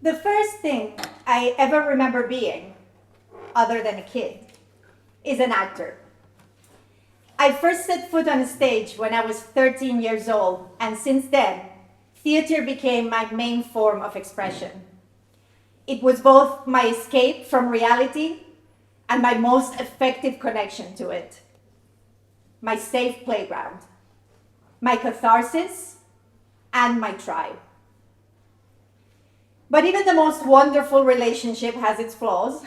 The first thing I ever remember being, other than a kid, is an actor. I first set foot on a stage when I was 13 years old, and since then, theater became my main form of expression. It was both my escape from reality and my most effective connection to it. My safe playground, my catharsis, and my tribe. But even the most wonderful relationship has its flaws.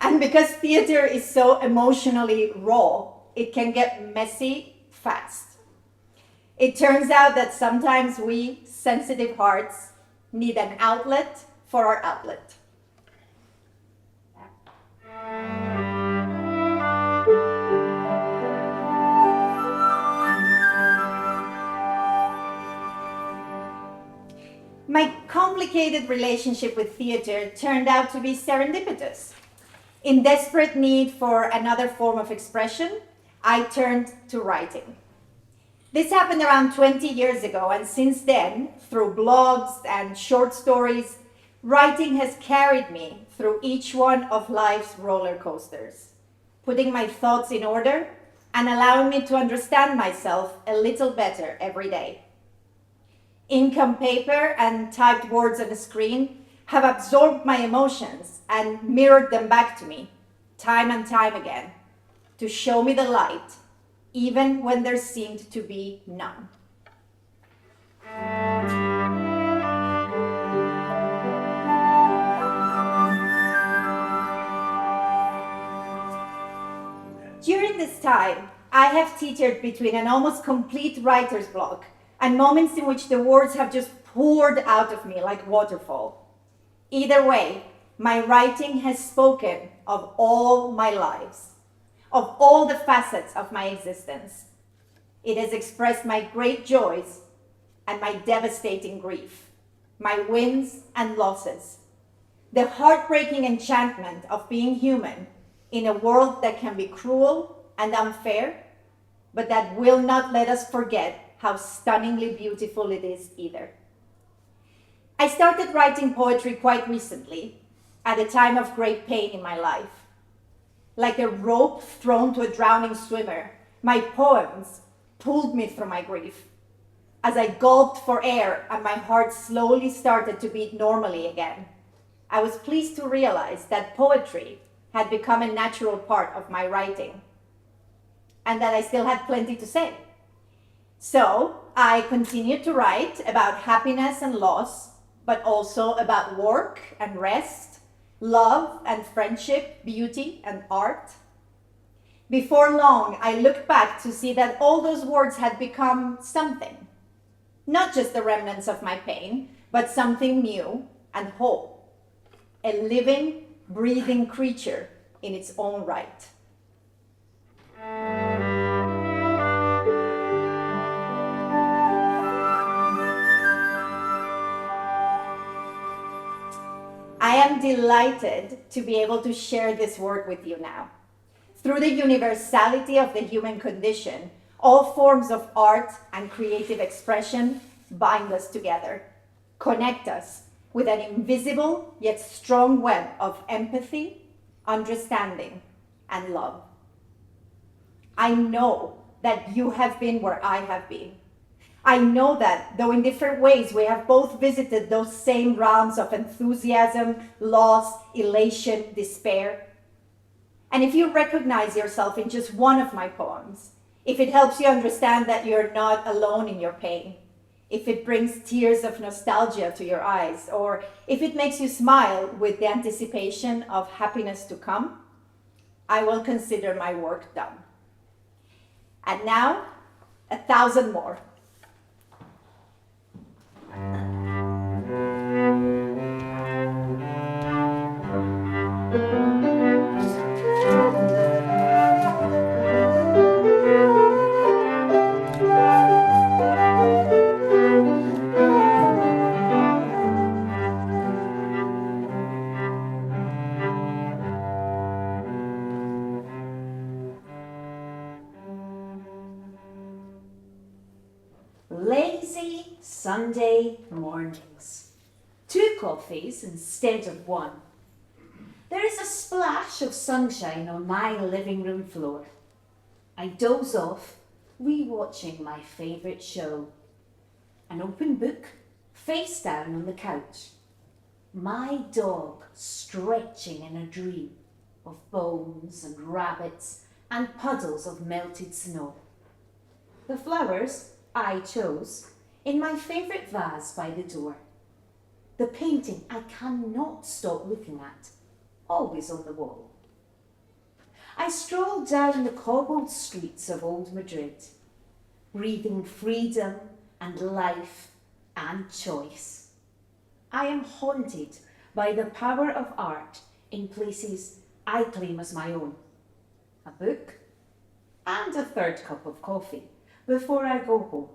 And because theater is so emotionally raw, it can get messy fast. It turns out that sometimes we, sensitive hearts, need an outlet for our outlet. My complicated relationship with theater turned out to be serendipitous. In desperate need for another form of expression, I turned to writing. This happened around 20 years ago, and since then, through blogs and short stories, writing has carried me through each one of life's roller coasters, putting my thoughts in order and allowing me to understand myself a little better every day. Ink on paper and typed words on a screen have absorbed my emotions and mirrored them back to me, time and time again, to show me the light, even when there seemed to be none. During this time, I have teetered between an almost complete writer's block and moments in which the words have just poured out of me like waterfall. Either way, my writing has spoken of all my lives, of all the facets of my existence. It has expressed my great joys and my devastating grief, my wins and losses, the heartbreaking enchantment of being human in a world that can be cruel and unfair, but that will not let us forget how stunningly beautiful it is either. I started writing poetry quite recently, at a time of great pain in my life. Like a rope thrown to a drowning swimmer, my poems pulled me through my grief. As I gulped for air and my heart slowly started to beat normally again, I was pleased to realize that poetry had become a natural part of my writing, and that I still had plenty to say. So I continued to write about happiness and loss, but also about work and rest, love and friendship, beauty and art. Before long, I looked back to see that all those words had become something. Not just the remnants of my pain, but something new and whole. A living, breathing creature in its own right. I am delighted to be able to share this word with you now. Through the universality of the human condition, all forms of art and creative expression bind us together, connect us with an invisible yet strong web of empathy, understanding, and love. I know that you have been where I have been. I know that, though in different ways, we have both visited those same realms of enthusiasm, loss, elation, despair. And if you recognize yourself in just one of my poems, if it helps you understand that you're not alone in your pain, if it brings tears of nostalgia to your eyes, or if it makes you smile with the anticipation of happiness to come, I will consider my work done. And now, 1,000 more. Lazy Sunday mornings. 2 coffees instead of 1. There is a splash of sunshine on my living room floor. I doze off, re-watching my favourite show. An open book, face down on the couch. My dog stretching in a dream of bones and rabbits and puddles of melted snow. The flowers I chose in my favourite vase by the door. The painting I cannot stop looking at, always on the wall. I stroll down the cobbled streets of old Madrid, breathing freedom and life and choice. I am haunted by the power of art in places I claim as my own. A book and a 3rd cup of coffee before I go home.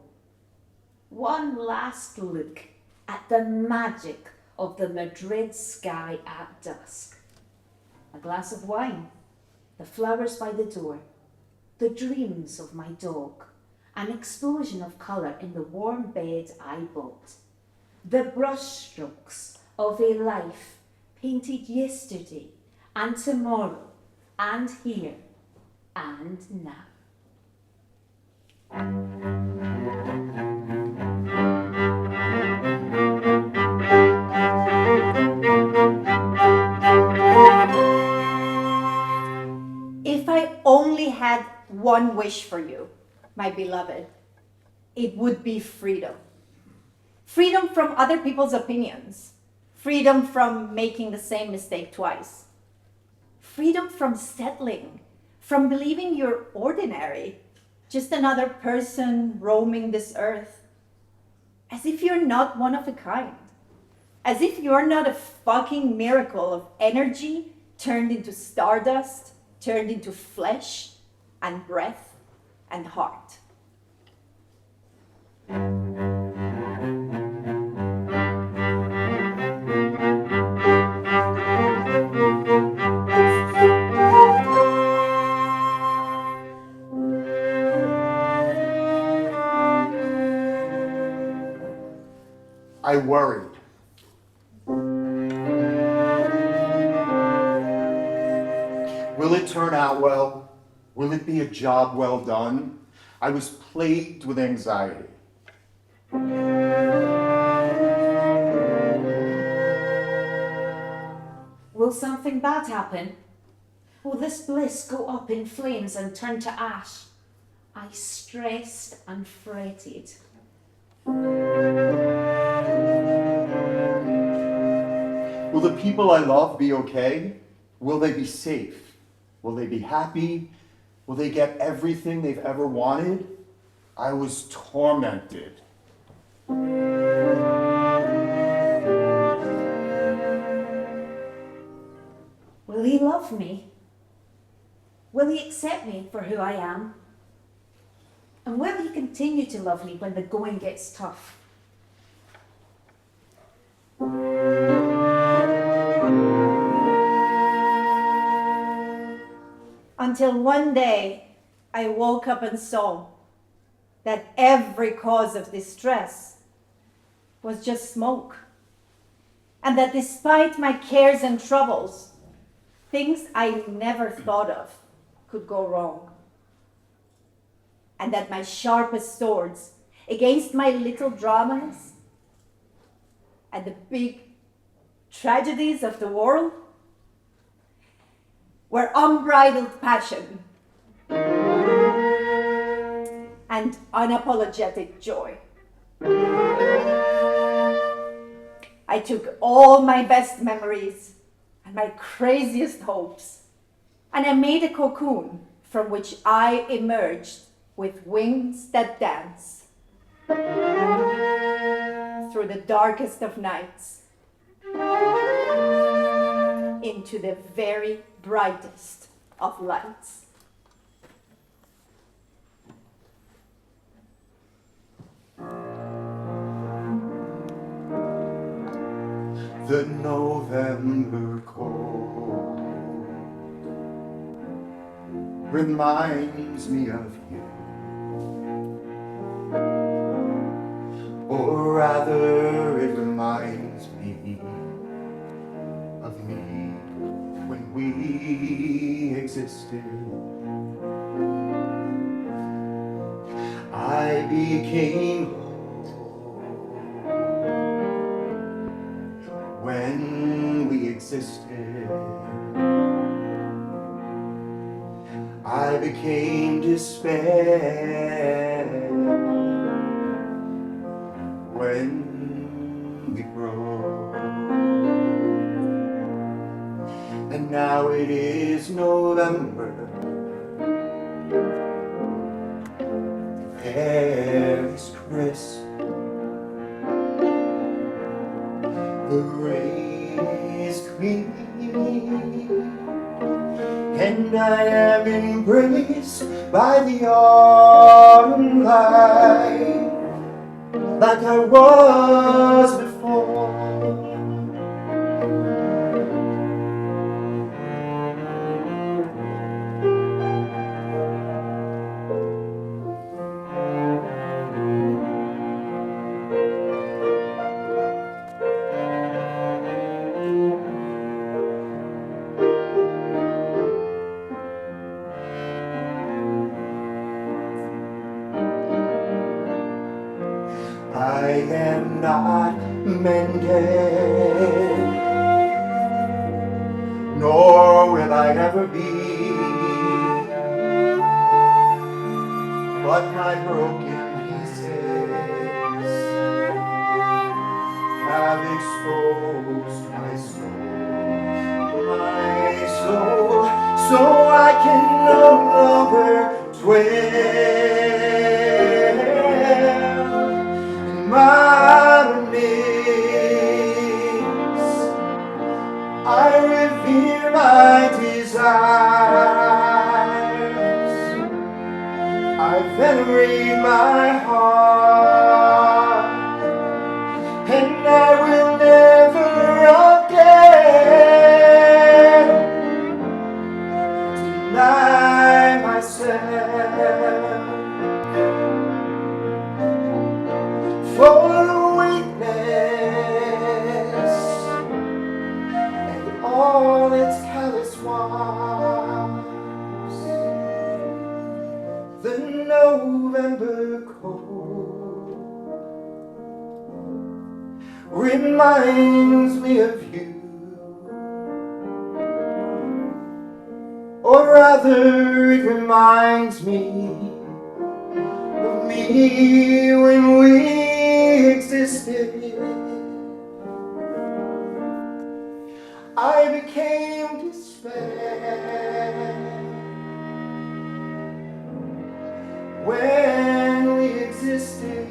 One last look at the magic of the Madrid sky at dusk. A glass of wine, the flowers by the door, the dreams of my dog, an explosion of colour in the warm bed I bought, the brushstrokes of a life painted yesterday and tomorrow and here and now. If I only had one wish for you, my beloved, it would be freedom. Freedom from other people's opinions. Freedom from making the same mistake twice. Freedom from settling, from believing you're ordinary, just another person roaming this earth. As if you're not one of a kind. As if you're not a fucking miracle of energy turned into stardust, turned into flesh and breath and heart. I worried. Will it turn out well? Will it be a job well done? I was plagued with anxiety. Will something bad happen? Will this bliss go up in flames and turn to ash? I stressed and fretted. Will Will the people I love be okay? Will they be safe? Will they be happy? Will they get everything they've ever wanted? I was tormented. Will he love me? Will he accept me for who I am? And will he continue to love me when the going gets tough? Until one day, I woke up and saw that every cause of distress was just smoke. And that despite my cares and troubles, things I never thought of could go wrong. And that my sharpest swords against my little dramas and the big tragedies of the world were unbridled passion and unapologetic joy. I took all my best memories and my craziest hopes, and I made a cocoon from which I emerged with wings that dance through the darkest of nights into the very brightest of lights. The November cold reminds me of you, or rather it reminds me of me when we existed. I became when we existed. I became despair when we broke. And now it is November. The air is crisp. The rain is clean, and I am embraced by the autumn light, like I was before. I am not mended, nor will I ever be, but my broken pieces have exposed my soul, so I can no longer dwell in my midst. I revere my desires, I venerate my heart, and I will never again deny myself for weakness and all its callous wants. The November cold reminds me of you, or rather it reminds me of me when we existed. existed.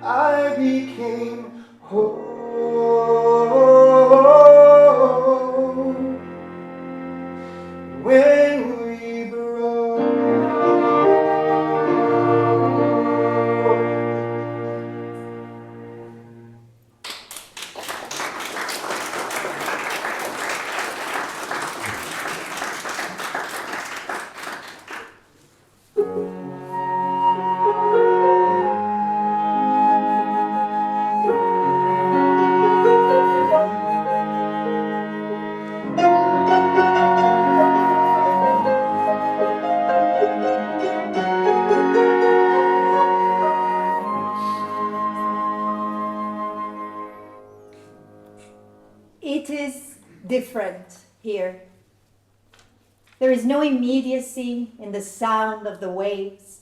I became whole when we broke. It is different here. There is no immediacy in the sound of the waves.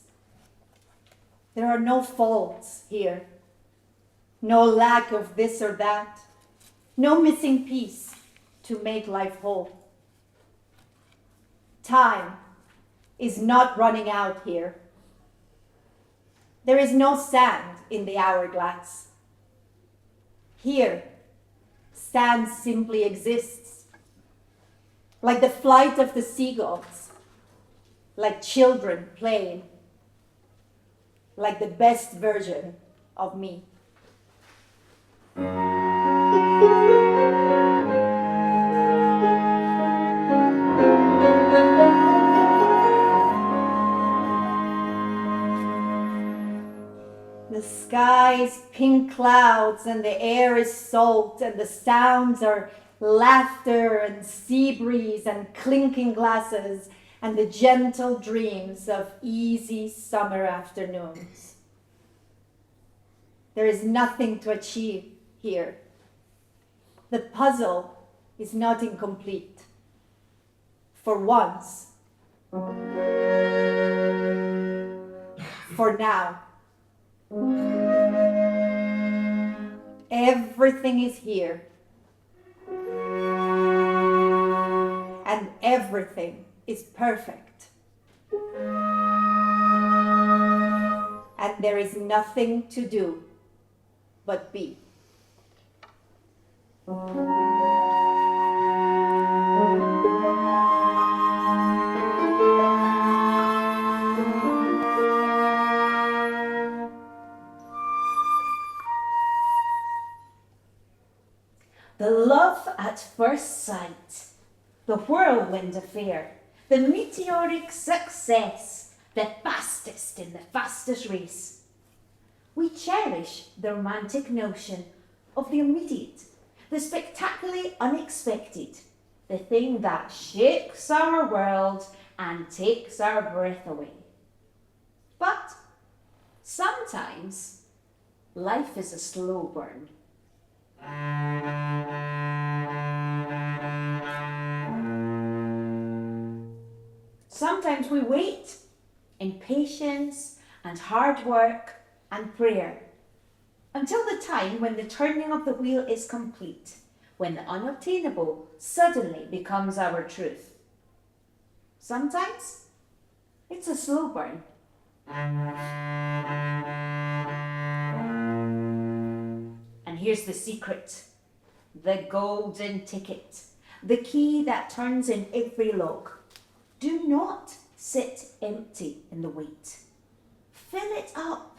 There are no faults here. No lack of this or that. No missing piece to make life whole. Time is not running out here. There is no sand in the hourglass. Here, sand simply exists, like the flight of the seagulls, like children playing, like the best version of me. The sky is pink clouds and the air is salt and the sounds are laughter and sea breeze and clinking glasses and the gentle dreams of easy summer afternoons. There is nothing to achieve here. The puzzle is not incomplete. For once. For now. Everything is here. And everything is perfect. And there is nothing to do but be. The love at first sight, the whirlwind affair, the meteoric success, the fastest in the fastest race. We cherish the romantic notion of the immediate, the spectacularly unexpected, the thing that shakes our world and takes our breath away. But sometimes life is a slow burn. Sometimes we wait in patience and hard work and prayer until the time when the turning of the wheel is complete, when the unobtainable suddenly becomes our truth. Sometimes it's a slow burn. And here's the secret, the golden ticket, the key that turns in every lock. Do not sit empty in the wait. Fill it up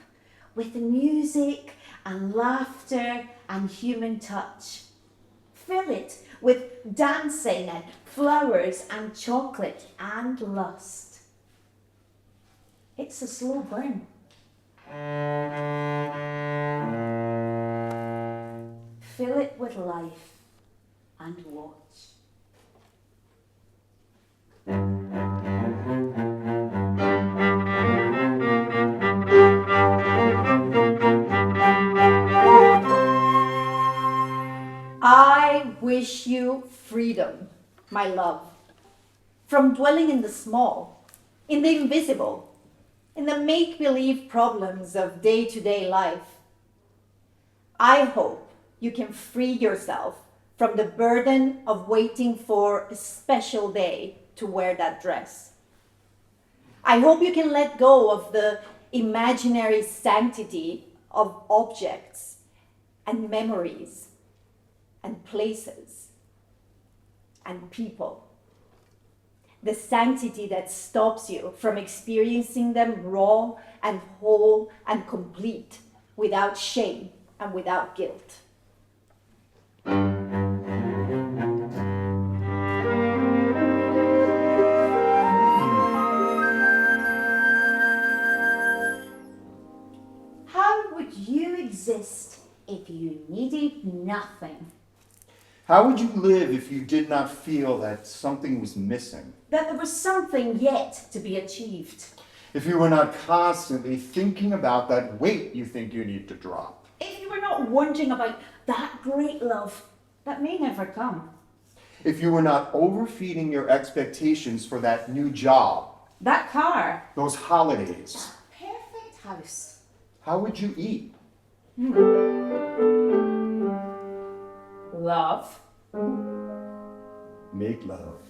with music and laughter and human touch. Fill it with dancing and flowers and chocolate and lust. It's a slow burn. Fill it with life and watch. I wish you freedom, my love, from dwelling in the small, in the invisible, in the make-believe problems of day-to-day life. I hope you can free yourself from the burden of waiting for a special day to wear that dress. I hope you can let go of the imaginary sanctity of objects and memories and places and people. The sanctity that stops you from experiencing them raw and whole and complete, without shame and without guilt. How would you exist if you needed nothing? How would you live if you did not feel that something was missing? That there was something yet to be achieved? If you were not constantly thinking about that weight you think you need to drop? If you were not wondering about that great love that may never come? If you were not overfeeding your expectations for that new job, That car? those holidays, Perfect house? how would you eat? Love? Make love.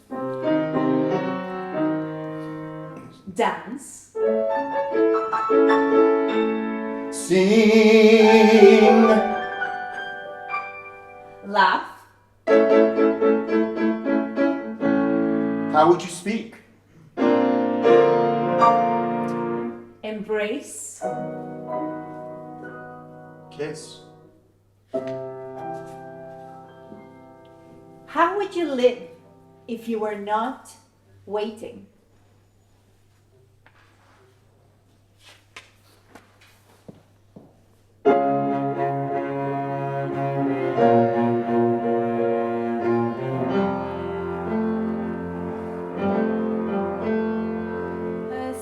Dance? Sing. Laugh? How would you speak? Embrace? Kiss. How would you live if you were not waiting? A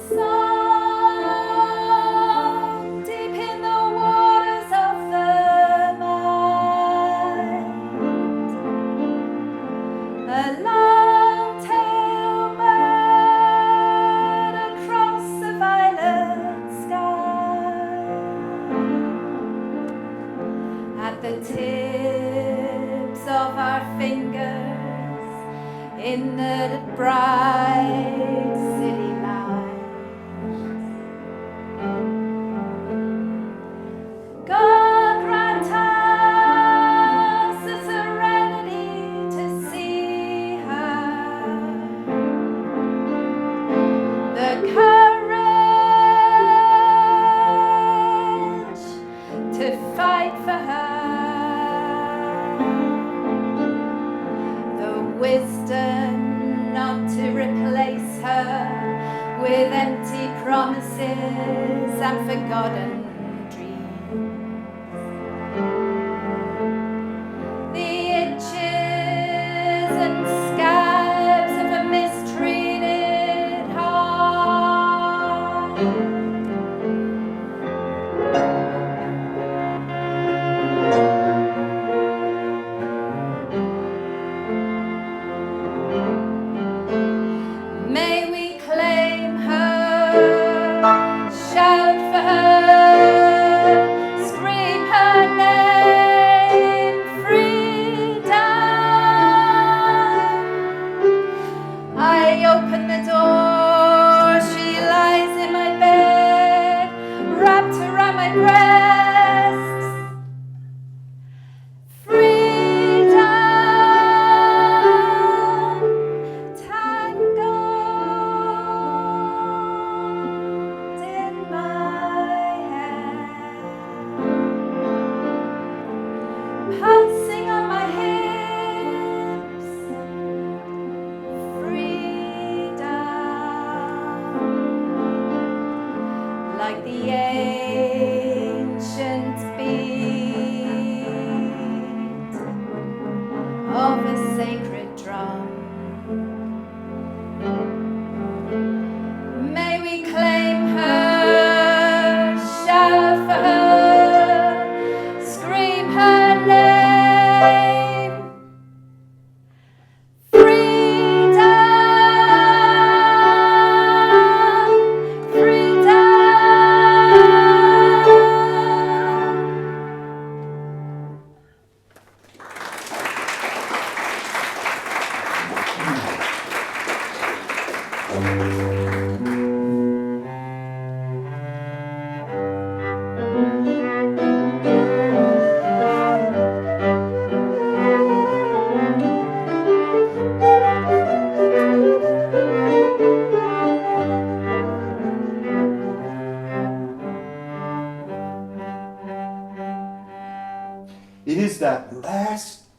song deep in the waters of the mind. A long tail bird across the violet sky. At the tips of our fingers in the bright city lights. God grant us the serenity to see her, the courage to fight for her, the wisdom not to replace her with empty promises and forgotten dreams. The itches and scabs of a mistreated heart. May we claim her, shout for her.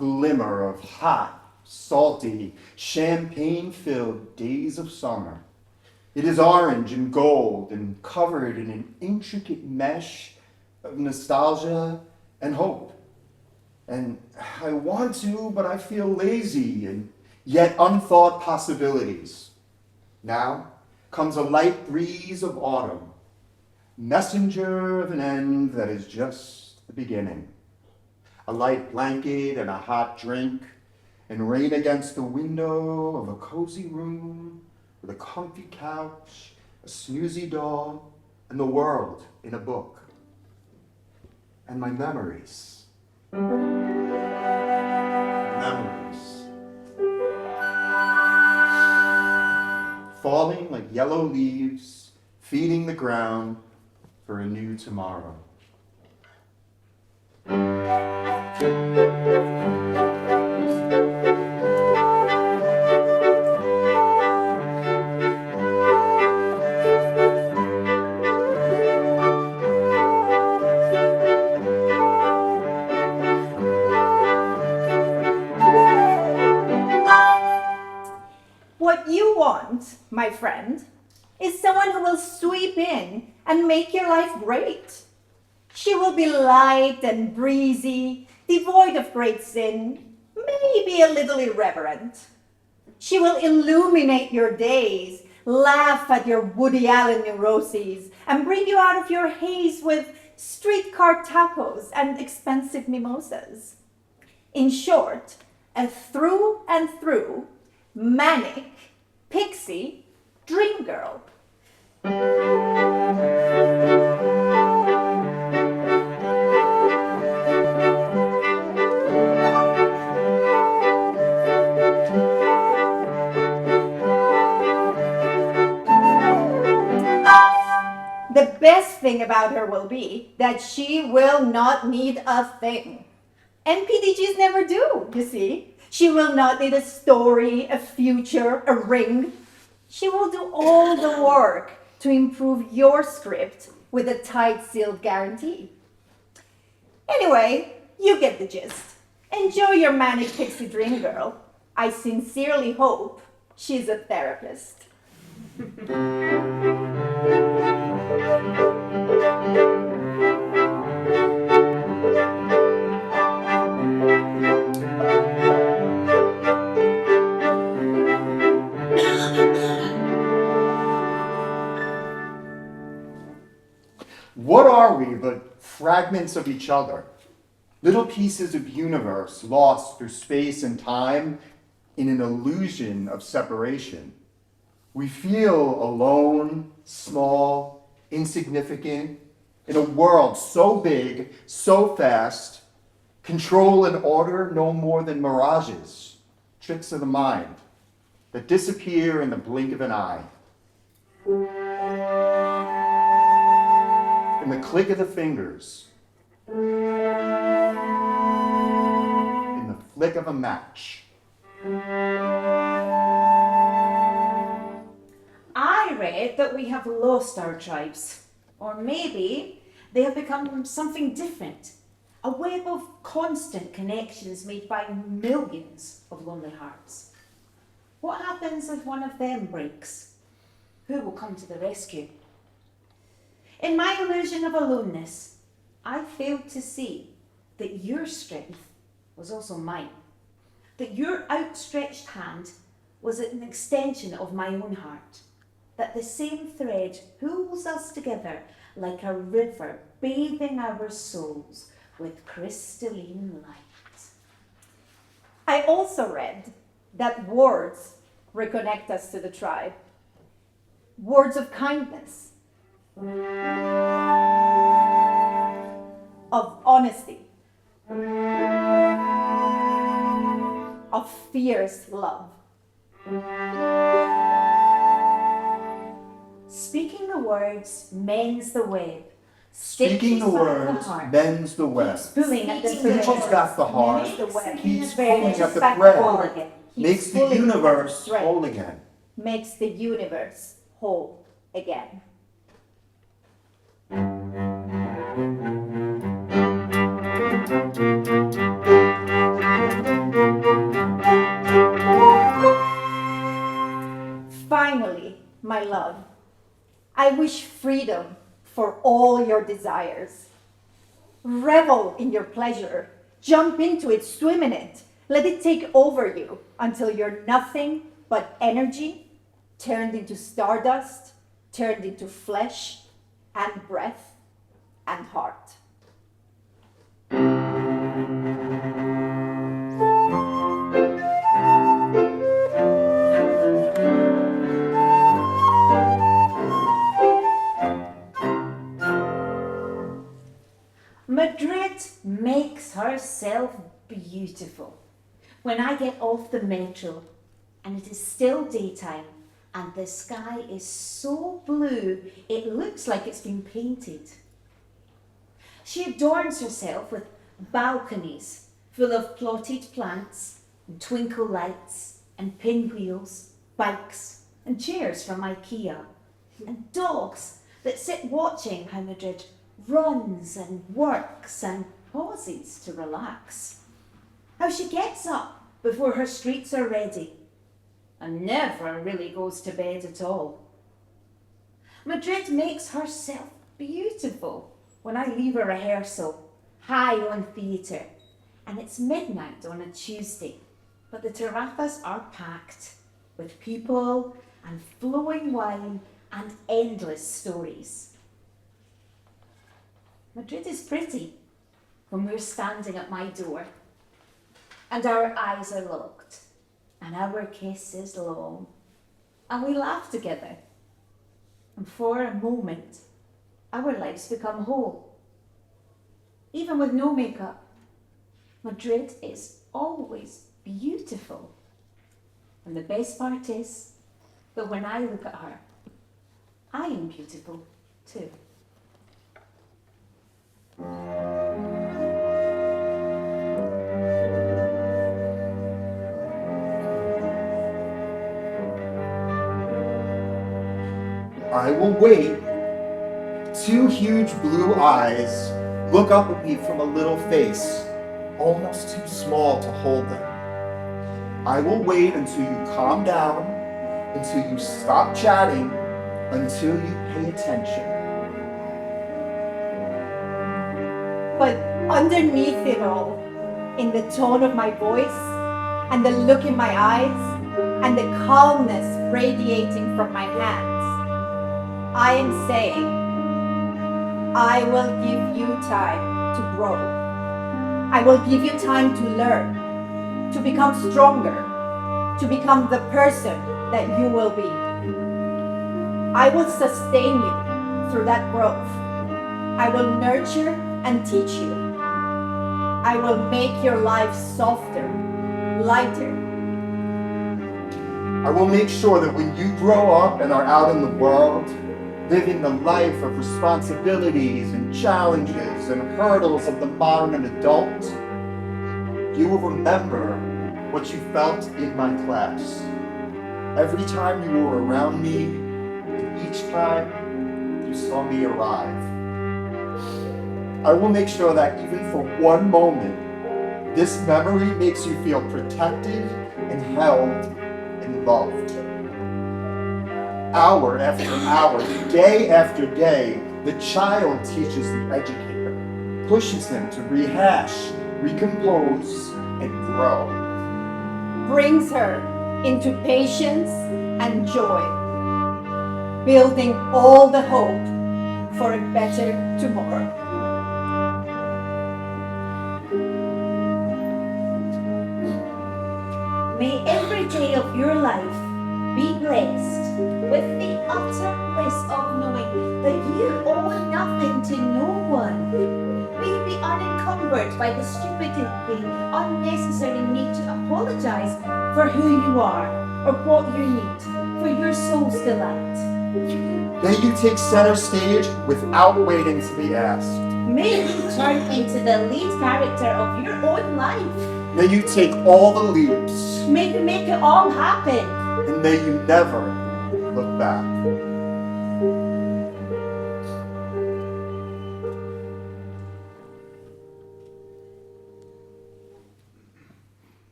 glimmer of hot, salty, champagne-filled days of summer. It is orange and gold and covered in an intricate mesh of nostalgia and hope. And I want to, but I feel lazy and yet unthought possibilities. Now comes a light breeze of autumn, messenger of an end that is just the beginning. A light blanket and a hot drink, and rain against the window of a cozy room with a comfy couch, a snoozy dog, and the world in a book. And my memories. Memories. Falling like yellow leaves, feeding the ground for a new tomorrow. What you want, my friend, is someone who will sweep in and make your life great. She will be light and breezy, devoid of great sin, maybe a little irreverent. She will illuminate your days, laugh at your Woody Allen neuroses, and bring you out of your haze with streetcar tacos and expensive mimosas. In short, a through and through manic, pixie, dream girl. The best thing about her will be that she will not need a thing. NPDGs never do, you see. She will not need a story, a future, a ring. She will do all the work to improve your script with a tight sealed guarantee. Anyway, you get the gist. Enjoy your manic pixie dream girl. I sincerely hope she's a therapist. What are we but fragments of each other? Little pieces of universe lost through space and time in an illusion of separation. We feel alone, small, insignificant, in a world so big, so fast, control and order no more than mirages, tricks of the mind, that disappear in the blink of an eye. In the click of the fingers, in the flick of a match. I read that we have lost our tribes, or maybe they have become something different, a web of constant connections made by millions of lonely hearts. What happens if one of them breaks? Who will come to the rescue? In my illusion of aloneness, I failed to see that your strength was also mine, that your outstretched hand was an extension of my own heart, that the same thread pulls us together like a river bathing our souls with crystalline light. I also read that words reconnect us to the tribe. Words of kindness, of honesty, of fierce love. Speaking the words mends the web. Speaking the Stitches back words heart. mends the web. Pulling at the Stitches thread. back the heart, Makes the web. keeps Thread pulling at the back thread, whole again. makes the pulling universe thread. whole again. Makes the universe whole again. I wish freedom for all your desires. Revel in your pleasure. Jump into it, swim in it. Let it take over you until you're nothing but energy, turned into stardust, turned into flesh and breath and heart. Madrid makes herself beautiful. When I get off the metro and it is still daytime and the sky is so blue it looks like it's been painted. She adorns herself with balconies full of plotted plants and twinkle lights and pinwheels, bikes and chairs from IKEA and dogs that sit watching how Madrid runs and works and pauses to relax. How she gets up before her streets are ready and never really goes to bed at all. Madrid makes herself beautiful when I leave a rehearsal high on theatre and it's midnight on a Tuesday, but the terrazas are packed with people and flowing wine and endless stories. Madrid is pretty when we're standing at my door and our eyes are locked and our kiss is long and we laugh together and for a moment our lives become whole. Even with no makeup, Madrid is always beautiful. And the best part is that when I look at her, I am beautiful too. I will wait. Two huge blue eyes look up at me from a little face, almost too small to hold them. I will wait until you calm down, until you stop chatting, until you pay attention. But underneath it all, in the tone of my voice, and the look in my eyes, and the calmness radiating from my hands, I am saying, I will give you time to grow. I will give you time to learn, to become stronger, to become the person that you will be. I will sustain you through that growth. I will nurture and teach you. I will make your life softer, lighter. I will make sure that when you grow up and are out in the world, living the life of responsibilities and challenges and hurdles of the modern adult, you will remember what you felt in my class. Every time you were around me, and each time you saw me arrive. I will make sure that even for one moment, this memory makes you feel protected and held and loved. Hour after hour, day after day, the child teaches the educator, pushes him to rehash, recompose, and grow. Brings her into patience and joy, building all the hope for a better tomorrow. May every day of your life be blessed with the utter bliss of knowing that you owe nothing to no one. May you be unencumbered by the stupidity, unnecessary need to apologize for who you are or what you need for your soul's delight. May you take center stage without waiting to be asked. May you turn into the lead character of your own life. May you take all the leaps, May you make it all happen. and may you never look back.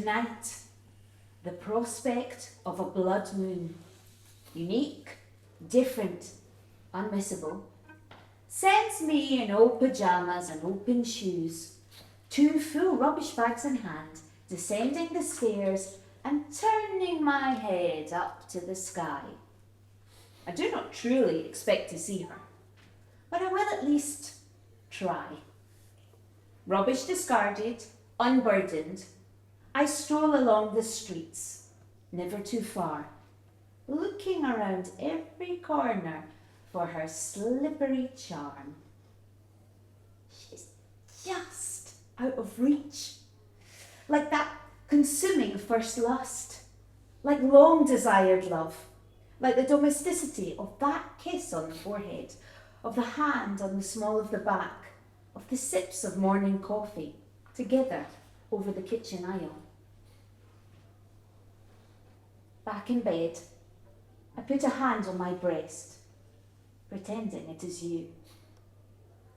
night, the prospect of a blood moon, unique, different, unmissable, sends me in old pyjamas and open shoes, 2 full rubbish bags in hand, descending the stairs and turning my head up to the sky. I do not truly expect to see her, but I will at least try. Rubbish discarded, unburdened, I stroll along the streets, never too far, looking around every corner for her slippery charm. She's just out of reach, like that consuming first lust, like long desired love, like the domesticity of that kiss on the forehead, of the hand on the small of the back, of the sips of morning coffee together over the kitchen aisle. Back in bed, I put a hand on my breast, pretending it is you.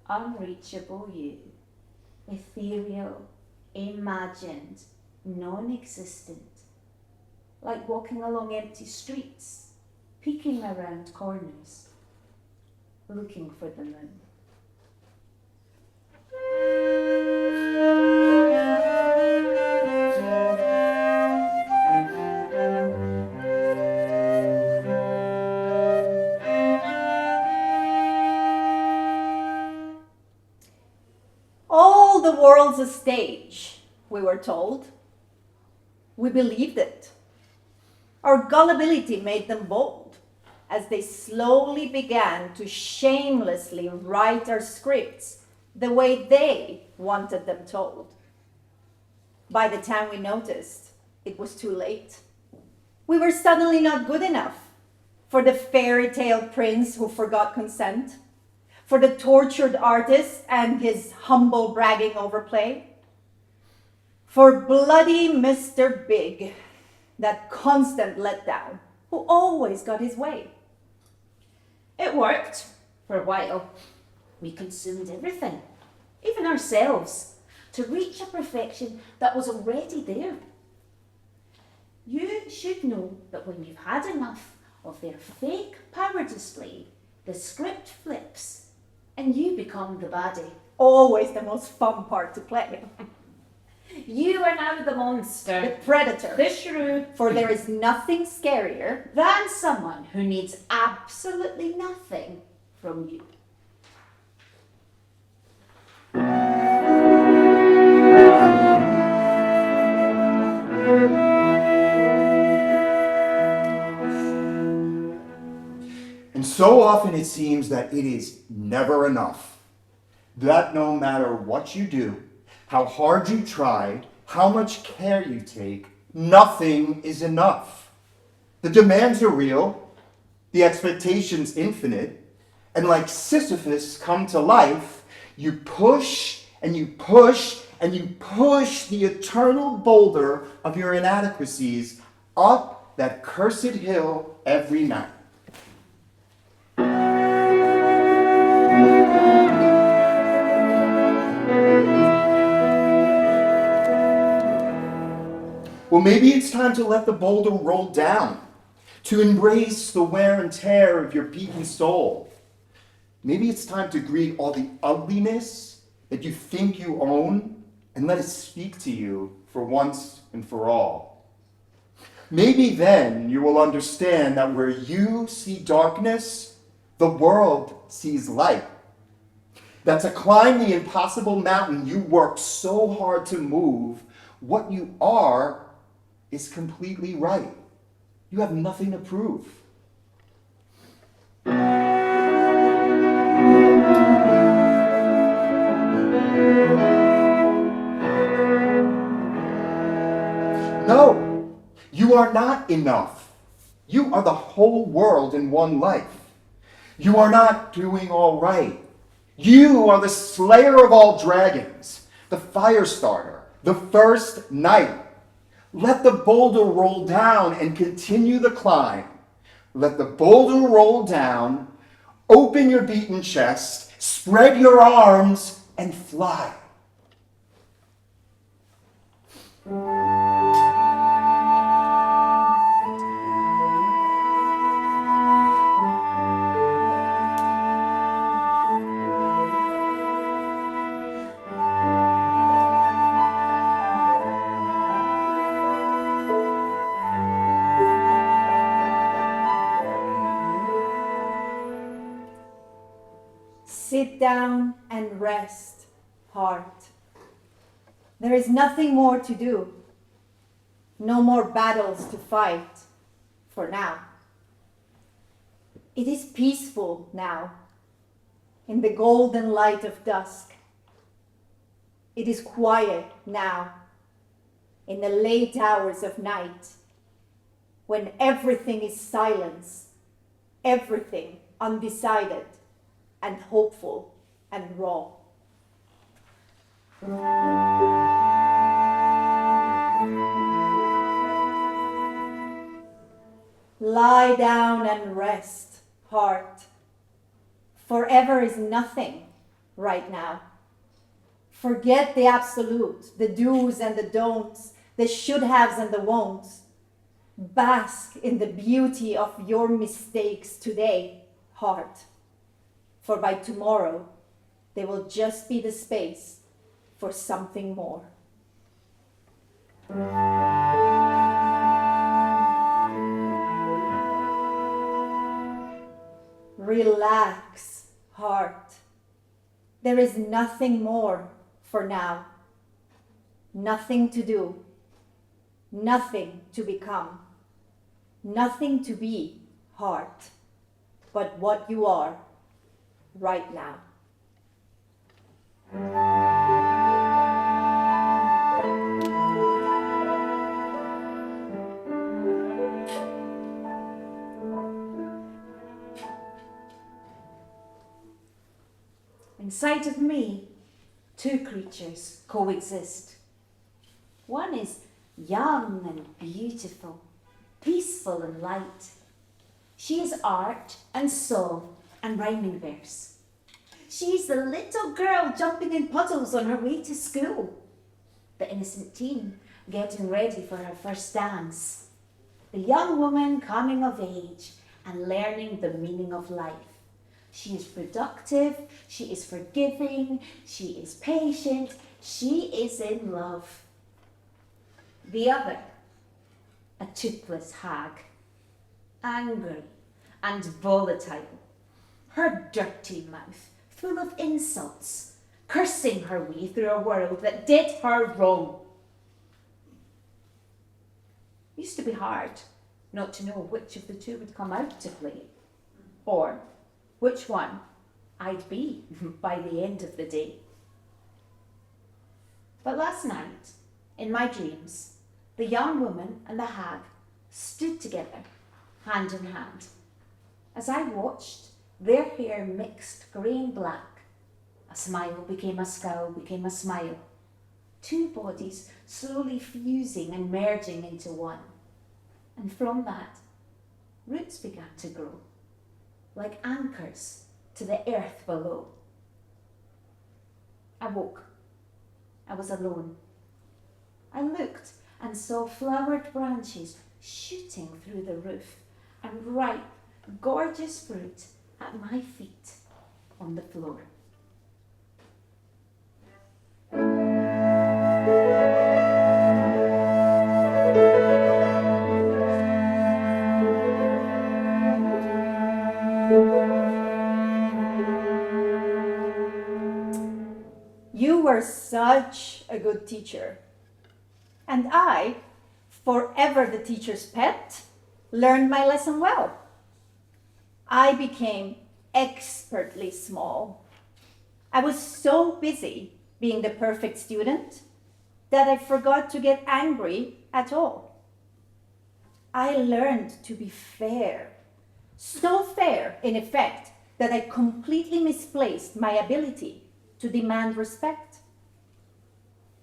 Unreachable you, ethereal, imagined, non-existent, like walking along empty streets, peeking around corners, looking for the moon. All the world's a stage, we were told. We believed it. Our gullibility made them bold as they slowly began to shamelessly write our scripts the way they wanted them told. By the time we noticed, it was too late. We were suddenly not good enough for the fairy tale prince who forgot consent, for the tortured artist and his humble bragging overplay, for bloody Mr. Big, that constant letdown, who always got his way. It worked for a while. We consumed everything, even ourselves, to reach a perfection that was already there. You should know that when you've had enough of their fake power display, the script flips and you become the baddie. Always the most fun part to play. You are now the monster, The predator. the shrew, For there is nothing scarier than someone who needs absolutely nothing from you. And so often it seems that it is never enough. That no matter what you do, how hard you try, how much care you take, nothing is enough. The demands are real, the expectations infinite, and like Sisyphus come to life, you push and you push and you push the eternal boulder of your inadequacies up that cursed hill every night. Well, maybe it's time to let the boulder roll down, to embrace the wear and tear of your beaten soul. Maybe it's time to greet all the ugliness that you think you own and let it speak to you for once and for all. Maybe then you will understand that where you see darkness, the world sees light. That to climb the impossible mountain you worked so hard to move, what you are is completely right. You have nothing to prove. No, you are not enough. You are the whole world in one life. You are not doing all right. You are the slayer of all dragons, the fire starter, the first knight. Let the boulder roll down and continue the climb. Let the boulder roll down, open your beaten chest, spread your arms, and fly. down and rest, heart. There is nothing more to do. No more battles to fight for now. It is peaceful now in the golden light of dusk. It is quiet now in the late hours of night when everything is silence, everything undecided and hopeful and raw. Lie down and rest, heart. Forever is nothing right now. Forget the absolute, the do's and the don'ts, the should-haves and the won'ts. Bask in the beauty of your mistakes today, heart. For by tomorrow, there will just be the space for something more. Relax, heart. There is nothing more for now. Nothing to do. Nothing to become. Nothing to be, heart, but what you are right now. Inside of me, two creatures coexist. One is young and beautiful, peaceful and light. She is art and song and rhyming verse. She's the little girl jumping in puddles on her way to school. The innocent teen getting ready for her first dance. The young woman coming of age and learning the meaning of life. She is productive, she is forgiving, she is patient, she is in love. The other, a toothless hag, angry and volatile, her dirty mouth full of insults, cursing her way through a world that did her wrong. It used to be hard not to know which of the two would come out to play, or which one I'd be by the end of the day. But last night, in my dreams, the young woman and the hag stood together, hand in hand. As I watched, their hair mixed grey and black. A smile became a scowl, became a smile. Two bodies slowly fusing and merging into one. And from that, roots began to grow, like anchors to the earth below. I woke. I was alone. I looked and saw flowered branches shooting through the roof and ripe, gorgeous fruit at my feet on the floor. You were such a good teacher. And I, forever the teacher's pet, learned my lesson well. I became expertly small. I was so busy being the perfect student that I forgot to get angry at all. I learned to be fair. So fair, in effect, that I completely misplaced my ability to demand respect.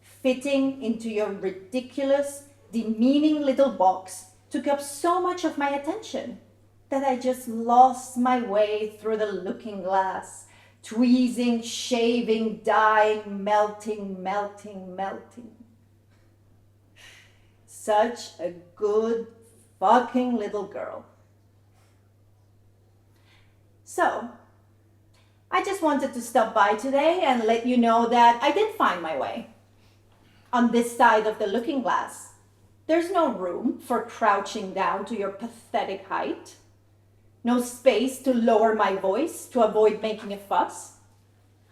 Fitting into your ridiculous, demeaning little box took up so much of my attention that I just lost my way through the looking glass, tweezing, shaving, dyeing, melting, melting, melting. Such a good fucking little girl. So, I just wanted to stop by today and let you know that I did find my way. On this side of the looking glass, there's no room for crouching down to your pathetic height. No space to lower my voice to avoid making a fuss.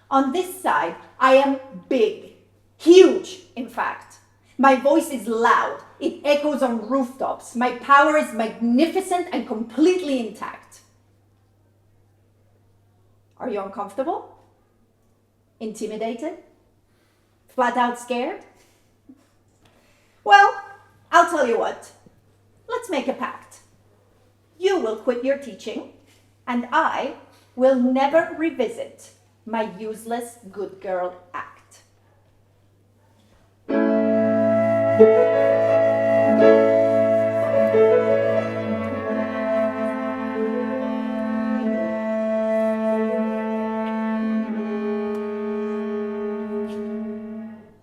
On this side, I am big, huge, in fact. My voice is loud. It echoes on rooftops. My power is magnificent and completely intact. Are you uncomfortable? Intimidated? Flat out scared? Well, I'll tell you what. Let's make a pact. You will quit your teaching, and I will never revisit my useless good girl act.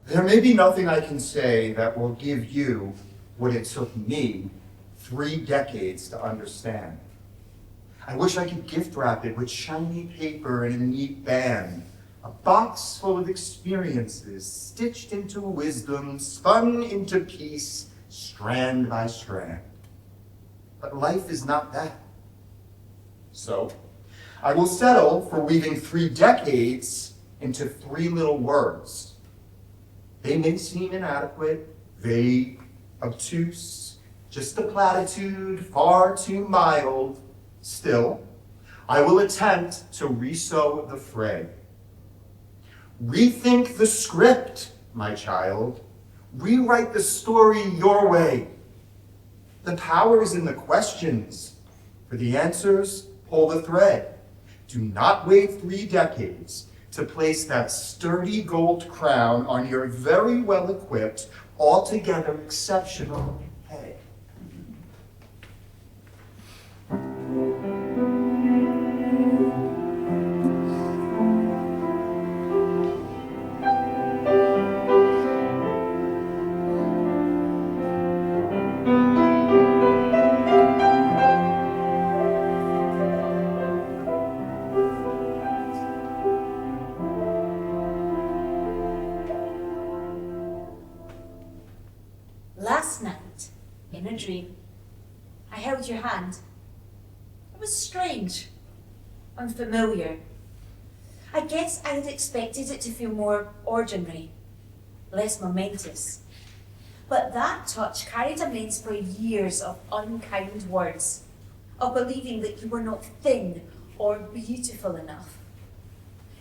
There may be nothing I can say that will give you what it took me 3 decades to understand. I wish I could gift wrap it with shiny paper and a neat band, a box full of experiences stitched into wisdom, spun into peace, strand by strand. But life is not that. So, I will settle for weaving 3 decades into 3 little words. They may seem inadequate, vague, obtuse, just a platitude far too mild. Still, I will attempt to resew the fray. Rethink the script, my child. Rewrite the story your way. The power is in the questions. For the answers, pull the thread. Do not wait 3 decades to place that sturdy gold crown on your very well-equipped, altogether exceptional head. Last night, in a dream, I held your hand. It was strange, unfamiliar. I guess I had expected it to feel more ordinary, less momentous. But that touch carried immense for years of unkind words, of believing that you were not thin or beautiful enough.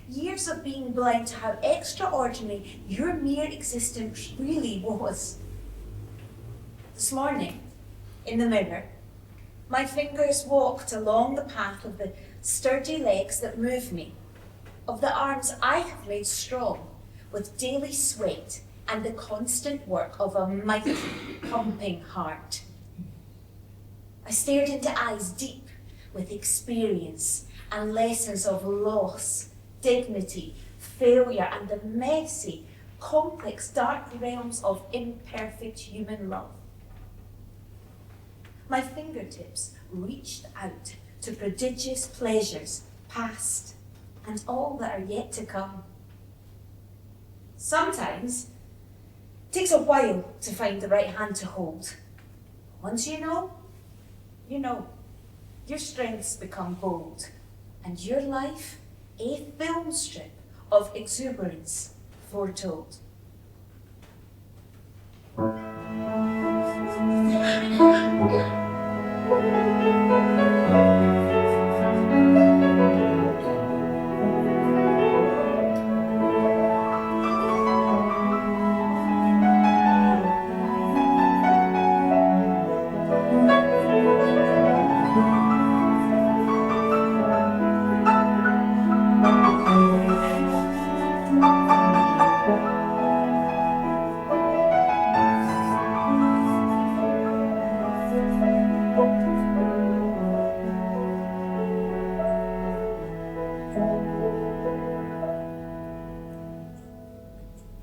Years of being blind to how extraordinary your mere existence really was. This morning, in the mirror, my fingers walked along the path of the sturdy legs that move me, of the arms I have made strong with daily sweat and the constant work of a mighty, pumping heart. I stared into eyes deep with experience and lessons of loss, dignity, failure, and the messy, complex, dark realms of imperfect human love. My fingertips reached out to prodigious pleasures, past, and all that are yet to come. Sometimes it takes a while to find the right hand to hold. Once you know, your strengths become bold, and your life a film strip of exuberance foretold.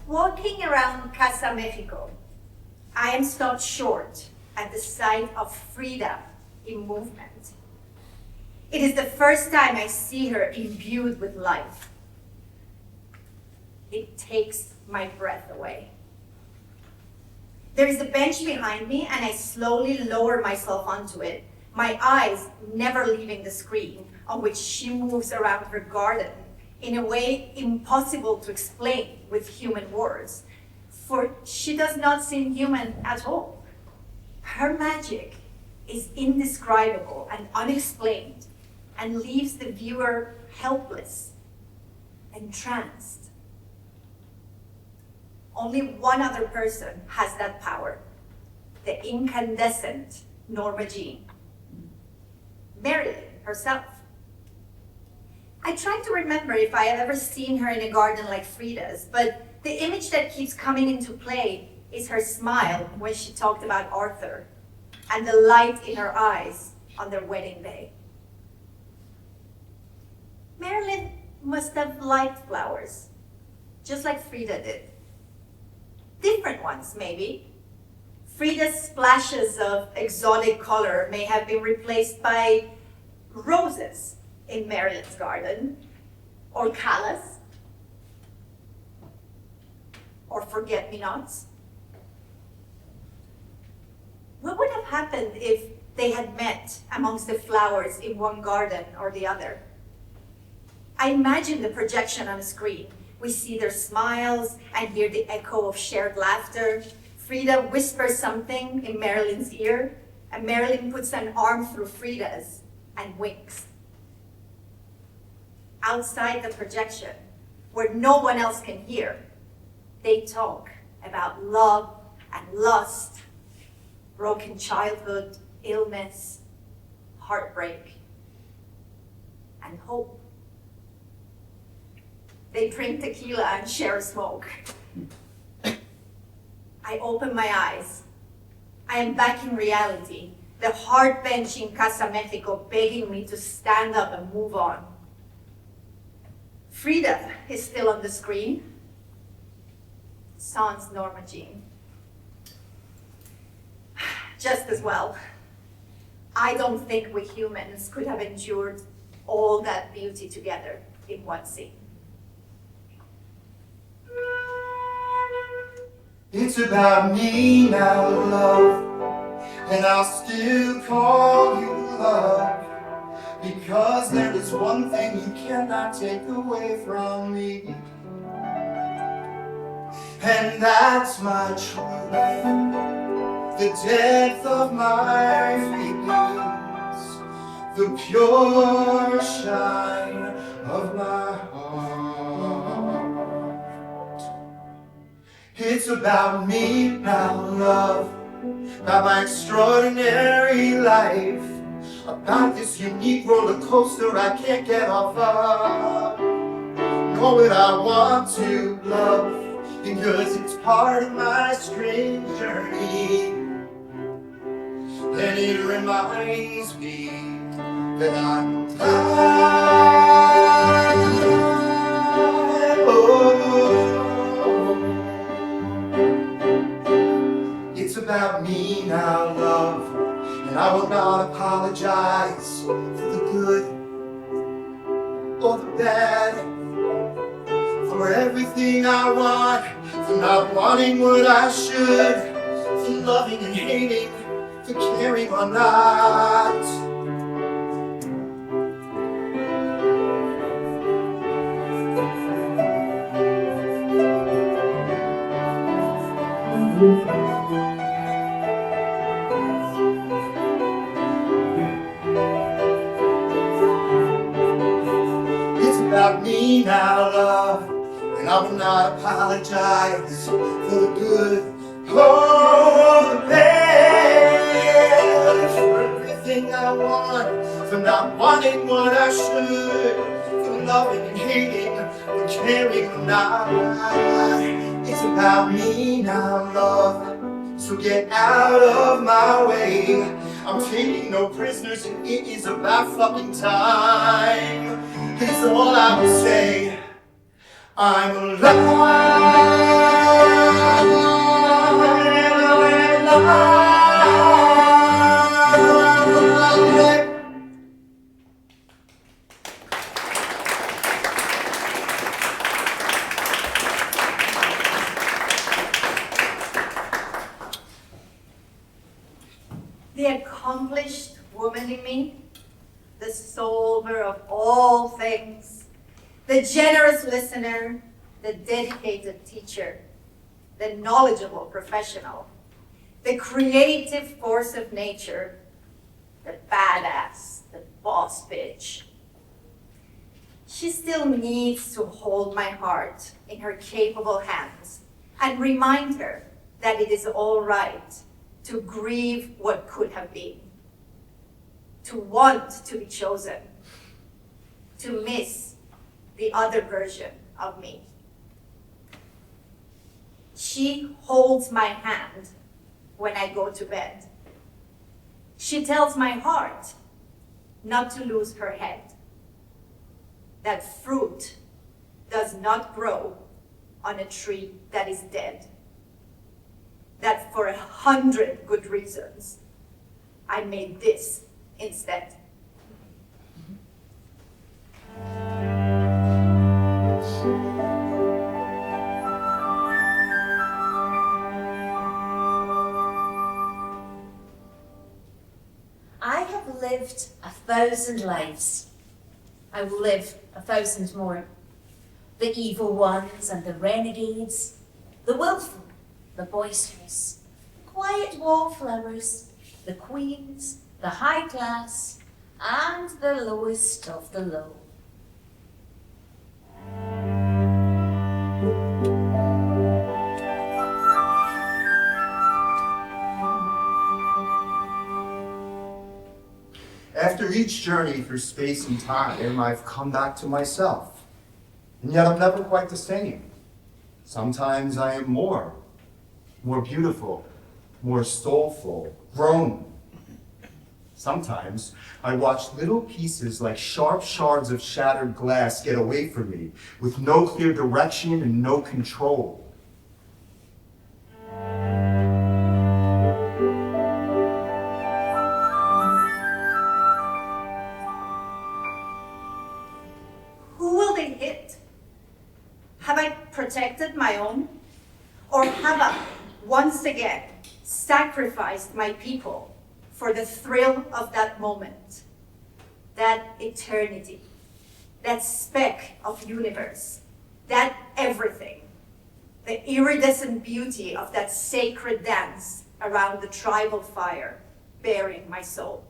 Walking around Casa Mexico, I am stopped short at the sight of freedom in movement. It is the first time I see her imbued with life. It takes my breath away. There is a bench behind me, and I slowly lower myself onto it, my eyes never leaving the screen on which she moves around her garden, in a way impossible to explain with human words, for she does not seem human at all. Her magic is indescribable and unexplained and leaves the viewer helpless, entranced. Only one other person has that power, the incandescent Norma Jean, Marilyn herself. I tried to remember if I had ever seen her in a garden like Frida's, but the image that keeps coming into play is her smile when she talked about Arthur and the light in her eyes on their wedding day. Marilyn must have liked flowers, just like Frida did. Different ones, maybe. Frida's splashes of exotic color may have been replaced by roses in Marilyn's garden, or callas, or forget-me-nots. What would have happened if they had met amongst the flowers in one garden or the other? I imagine the projection on the screen. We see their smiles and hear the echo of shared laughter. Frida whispers something in Marilyn's ear, and Marilyn puts an arm through Frida's and winks. Outside the projection, where no one else can hear, they talk about love and lust, broken childhood, illness, heartbreak, and hope. They drink tequila and share a smoke. I open my eyes. I am back in reality, the hard bench in Casa Mexico begging me to stand up and move on. Frida is still on the screen, sans Norma Jean. Just as well. I don't think we humans could have endured all that beauty together in one scene. It's about me now, love, and I'll still call you love, because there is one thing you cannot take away from me, and that's my truth, the depth of my feelings, the pure shine of my heart. It's about me now, love, about my extraordinary life, about this unique roller coaster I can't get off of. Nor would I want to love, because it's part of my strange journey, and it reminds me that I'm alive. It's about me now, love, and I will not apologize for the good or the bad, for everything I want, for not wanting what I should, for loving and hating, for caring or not. About me now, love, and I will not apologize for the good or the bad, for everything I want, for not wanting what I should, for loving and hating, for caring or not. It's about me now, love, so get out of my way. I'm taking no prisoners and it is about fucking time. It's all I will say. I'm alive. The accomplished woman in me, the solver of all things, the generous listener, the dedicated teacher, the knowledgeable professional, the creative force of nature, the badass, the boss bitch. She still needs to hold my heart in her capable hands and remind her that it is all right to grieve what could have been, to want to be chosen, to miss the other version of me. She holds my hand when I go to bed. She tells my heart not to lose her head, that fruit does not grow on a tree that is dead, that for 100 good reasons, I made this instead. I have lived 1,000 lives. I will live 1,000 more. The evil ones and the renegades, the willful, the boisterous, the quiet wallflowers, the queens, the high class, and the lowest of the low. After each journey through space and time, I've come back to myself. And yet I'm never quite the same. Sometimes I am more beautiful, more soulful, grown. Sometimes I watch little pieces like sharp shards of shattered glass get away from me with no clear direction and no control. Who will they hit? Have I protected my own? Or have I, once again, sacrificed my people for the thrill of that moment, that eternity, that speck of universe, that everything, the iridescent beauty of that sacred dance around the tribal fire, bearing my soul?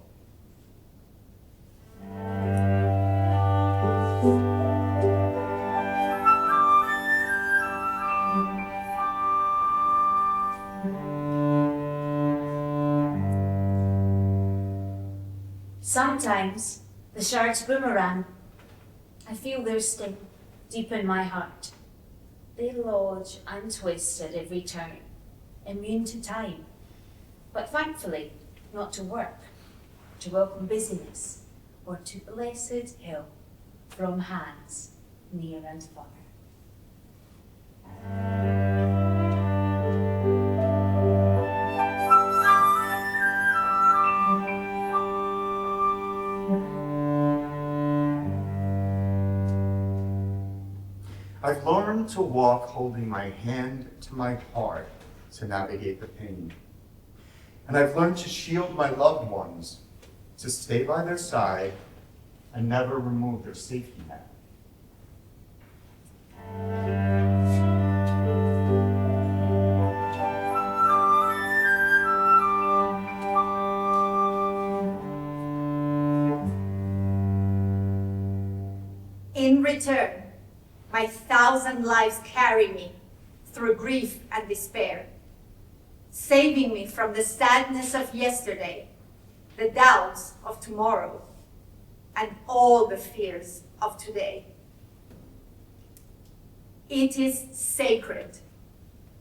Sometimes the shards boomerang. I feel their sting deep in my heart. They lodge and twist at every turn, immune to time, but thankfully not to work, to welcome busyness, or to blessed hill from hands near and far. I've learned to walk holding my hand to my heart to navigate the pain. And I've learned to shield my loved ones, to stay by their side and never remove their safety net. In return, my 1,000 lives carry me through grief and despair, saving me from the sadness of yesterday, the doubts of tomorrow, and all the fears of today. It is sacred,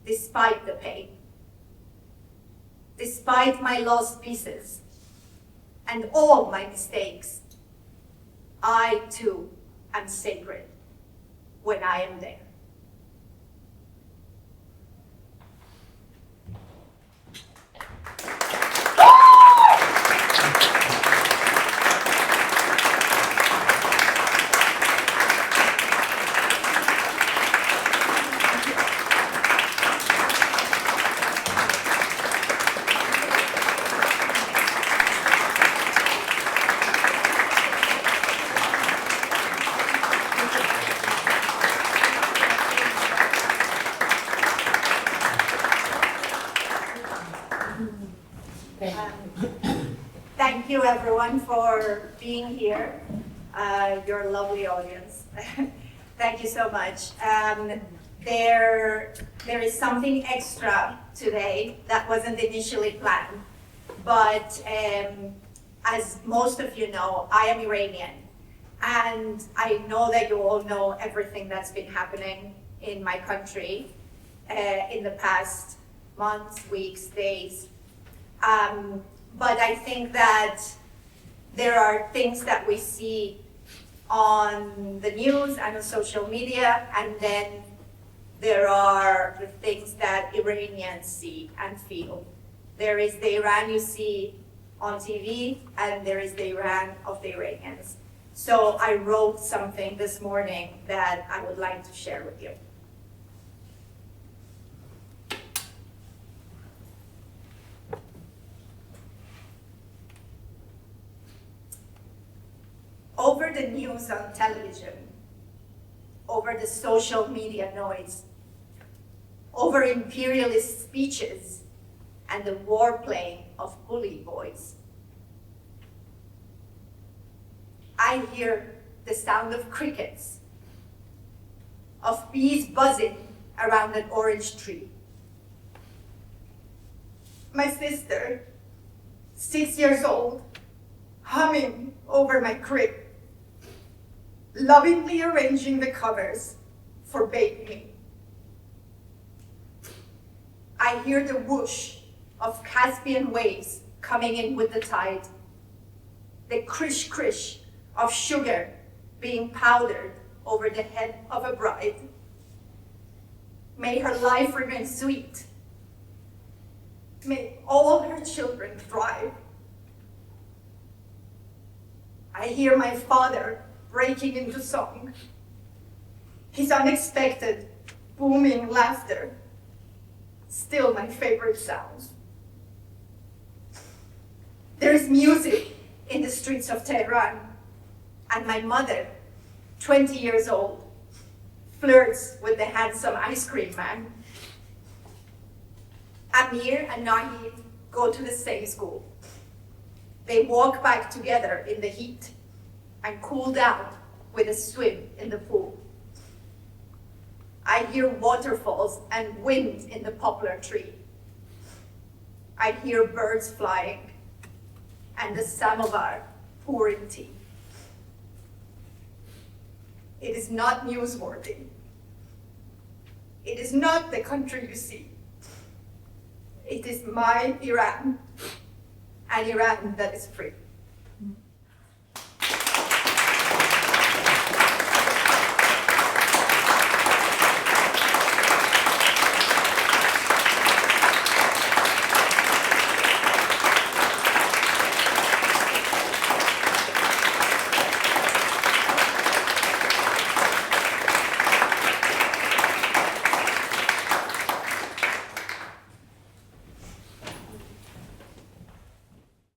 despite the pain, despite my lost pieces, and all my mistakes. I too am sacred when I am there. Thank you everyone for being here. Your lovely audience. Thank you so much. There is something extra today that wasn't initially planned, but as most of you know, I am Iranian, and I know that you all know everything that's been happening in my country in the past months, weeks, days. But I think that there are things that we see on the news and on social media, and then there are the things that Iranians see and feel. There is the Iran you see on TV, and there is the Iran of the Iranians. So I wrote something this morning that I would like to share with you. Over the news on television, over the social media noise, over imperialist speeches and the warplane of bully boys, I hear the sound of crickets, of bees buzzing around an orange tree. My sister, 6 years old, humming over my crib, lovingly arranging the covers for baby me. I hear the whoosh of Caspian waves coming in with the tide, the krish-krish of sugar being powdered over the head of a bride. May her life remain sweet. May all her children thrive. I hear my father breaking into song, his unexpected, booming laughter, still my favorite sounds. There is music in the streets of Tehran, and my mother, 20 years old, flirts with the handsome ice cream man. Amir and Nahid go to the same school. They walk back together in the heat and cool down with a swim in the pool. I hear waterfalls and wind in the poplar tree. I hear birds flying and the samovar pouring tea. It is not newsworthy. It is not the country you see. It is my Iran, an Iran that is free.